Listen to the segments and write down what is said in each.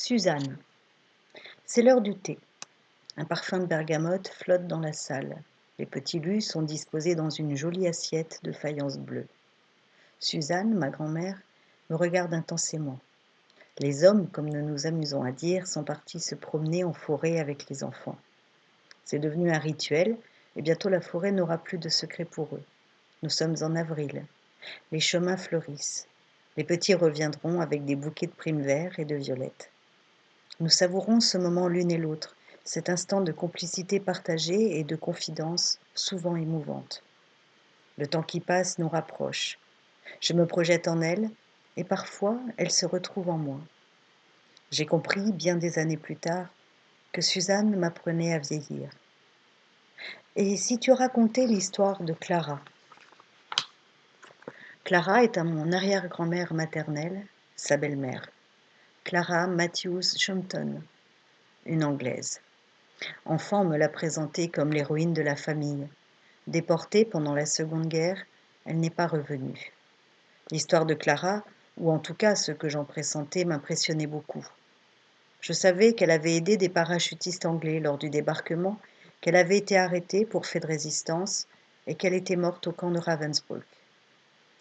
Suzanne. C'est l'heure du thé. Un parfum de bergamote flotte dans la salle. Les petits lus sont disposés dans une jolie assiette de faïence bleue. Suzanne, ma grand-mère, me regarde intensément. Les hommes, comme nous nous amusons à dire, sont partis se promener en forêt avec les enfants. C'est devenu un rituel, et bientôt la forêt n'aura plus de secret pour eux. Nous sommes en avril. Les chemins fleurissent. Les petits reviendront avec des bouquets de primes verts et de violettes. Nous savourons ce moment l'une et l'autre, cet instant de complicité partagée et de confidence souvent émouvante. Le temps qui passe nous rapproche. Je me projette en elle, et parfois elle se retrouve en moi. J'ai compris, bien des années plus tard, que Suzanne m'apprenait à vieillir. Et si tu racontais l'histoire de Clara? Clara est à mon arrière-grand-mère maternelle, sa belle-mère, Clara Matthews Shumton, une Anglaise. Enfant, on me l'a présentée comme l'héroïne de la famille. Déportée pendant la Seconde Guerre, elle n'est pas revenue. L'histoire de Clara, ou en tout cas ce que j'en pressentais, m'impressionnait beaucoup. Je savais qu'elle avait aidé des parachutistes anglais lors du débarquement, qu'elle avait été arrêtée pour fait de résistance et qu'elle était morte au camp de Ravensbrück.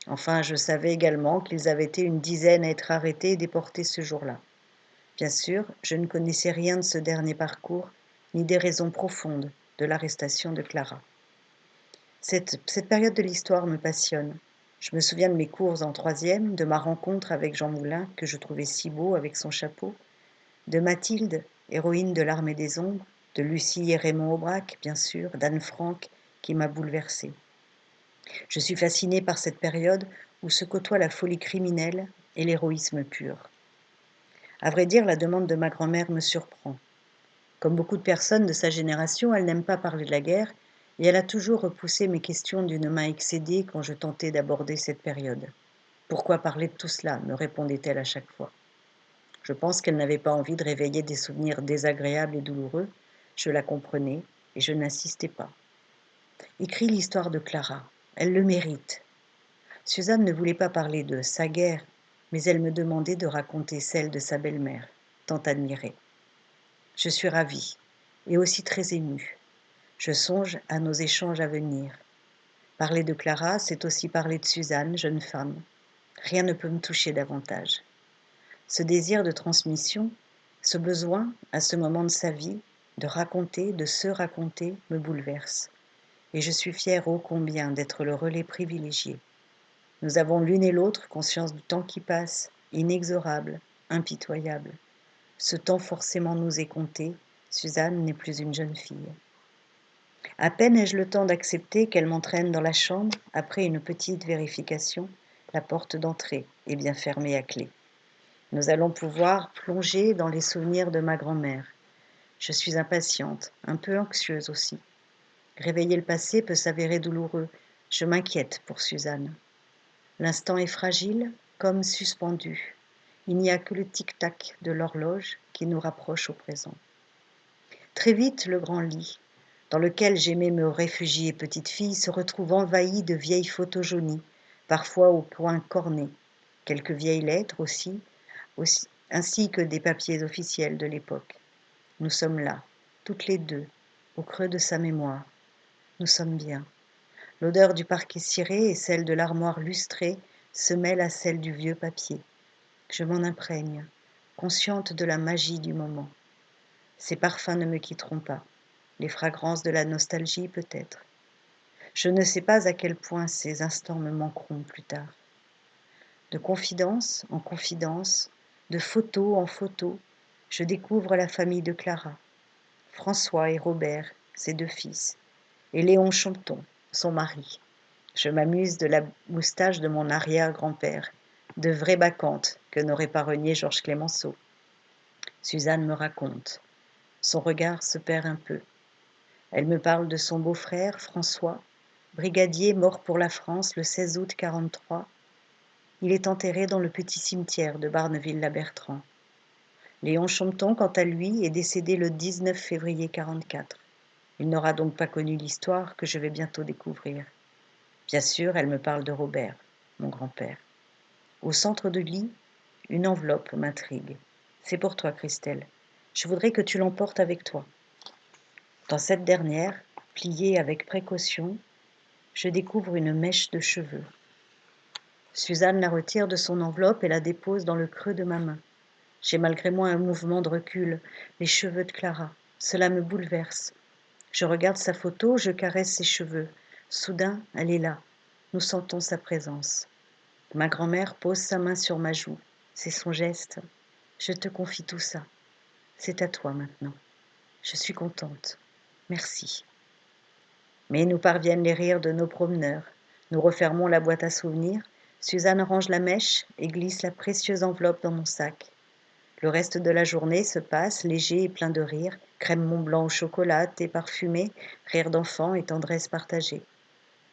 Enfin, je savais également qu'ils avaient été une dizaine à être arrêtés et déportés ce jour-là. Bien sûr, je ne connaissais rien de ce dernier parcours, ni des raisons profondes de l'arrestation de Clara. Cette période de l'histoire me passionne. Je me souviens de mes cours en troisième, de ma rencontre avec Jean Moulin, que je trouvais si beau avec son chapeau, de Mathilde, héroïne de l'Armée des Ombres, de Lucie et Raymond Aubrac, bien sûr, d'Anne Frank, qui m'a bouleversée. Je suis fascinée par cette période où se côtoient la folie criminelle et l'héroïsme pur. À vrai dire, la demande de ma grand-mère me surprend. Comme beaucoup de personnes de sa génération, elle n'aime pas parler de la guerre, et elle a toujours repoussé mes questions d'une main excédée quand je tentais d'aborder cette période. Pourquoi parler de tout cela, me répondait-elle à chaque fois. Je pense qu'elle n'avait pas envie de réveiller des souvenirs désagréables et douloureux. Je la comprenais et je n'insistais pas. Écris l'histoire de Clara. Elle le mérite. Suzanne ne voulait pas parler de sa guerre, mais elle me demandait de raconter celle de sa belle-mère, tant admirée. Je suis ravie, et aussi très émue. Je songe à nos échanges à venir. Parler de Clara, c'est aussi parler de Suzanne, jeune femme. Rien ne peut me toucher davantage. Ce désir de transmission, ce besoin, à ce moment de sa vie, de raconter, de se raconter, me bouleverse. Et je suis fière ô combien d'être le relais privilégié. Nous avons l'une et l'autre conscience du temps qui passe, inexorable, impitoyable. Ce temps forcément nous est compté, Suzanne n'est plus une jeune fille. À peine ai-je le temps d'accepter qu'elle m'entraîne dans la chambre, après une petite vérification, la porte d'entrée est bien fermée à clé. Nous allons pouvoir plonger dans les souvenirs de ma grand-mère. Je suis impatiente, un peu anxieuse aussi. Réveiller le passé peut s'avérer douloureux. Je m'inquiète pour Suzanne. L'instant est fragile, comme suspendu. Il n'y a que le tic-tac de l'horloge qui nous rapproche au présent. Très vite, le grand lit, dans lequel j'aimais me réfugier petite fille, se retrouve envahi de vieilles photos jaunies, parfois au coin corné, quelques vieilles lettres aussi, ainsi que des papiers officiels de l'époque. Nous sommes là, toutes les deux, au creux de sa mémoire. Nous sommes bien. L'odeur du parquet ciré et celle de l'armoire lustrée se mêlent à celle du vieux papier. Je m'en imprègne, consciente de la magie du moment. Ces parfums ne me quitteront pas. Les fragrances de la nostalgie peut-être. Je ne sais pas à quel point ces instants me manqueront plus tard. De confidence en confidence, de photo en photo, je découvre la famille de Clara. François et Robert, ses deux fils, et Léon Champton, son mari. Je m'amuse de la moustache de mon arrière-grand-père, de vraie bacchante que n'aurait pas renié Georges Clemenceau. Suzanne me raconte. Son regard se perd un peu. Elle me parle de son beau-frère, François, brigadier mort pour la France le 16 août 1943. Il est enterré dans le petit cimetière de Barneville-la-Bertrand. Léon Champton, quant à lui, est décédé le 19 février 1944. Il n'aura donc pas connu l'histoire que je vais bientôt découvrir. Bien sûr, elle me parle de Robert, mon grand-père. Au centre du lit, une enveloppe m'intrigue. C'est pour toi, Christelle. Je voudrais que tu l'emportes avec toi. Dans cette dernière, pliée avec précaution, je découvre une mèche de cheveux. Suzanne la retire de son enveloppe et la dépose dans le creux de ma main. J'ai malgré moi un mouvement de recul, les cheveux de Clara. Cela me bouleverse. Je regarde sa photo, je caresse ses cheveux. Soudain, elle est là. Nous sentons sa présence. Ma grand-mère pose sa main sur ma joue. C'est son geste. Je te confie tout ça. C'est à toi maintenant. Je suis contente. Merci. Mais nous parviennent les rires de nos promeneurs. Nous refermons la boîte à souvenirs. Suzanne range la mèche et glisse la précieuse enveloppe dans mon sac. Le reste de la journée se passe léger et plein de rires, crème Mont-Blanc au chocolat, thé parfumé, rires d'enfants et tendresse partagée.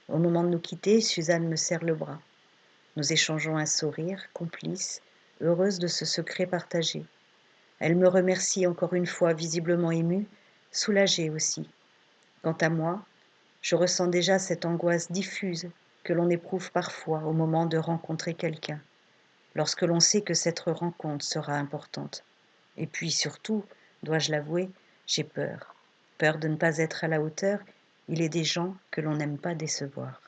Au moment de nous quitter, Suzanne me serre le bras. Nous échangeons un sourire, complice, heureuse de ce secret partagé. Elle me remercie encore une fois, visiblement émue, soulagée aussi. Quant à moi, je ressens déjà cette angoisse diffuse que l'on éprouve parfois au moment de rencontrer quelqu'un, lorsque l'on sait que cette rencontre sera importante. Et puis surtout, dois-je l'avouer, j'ai peur. Peur de ne pas être à la hauteur. Il est des gens que l'on n'aime pas décevoir.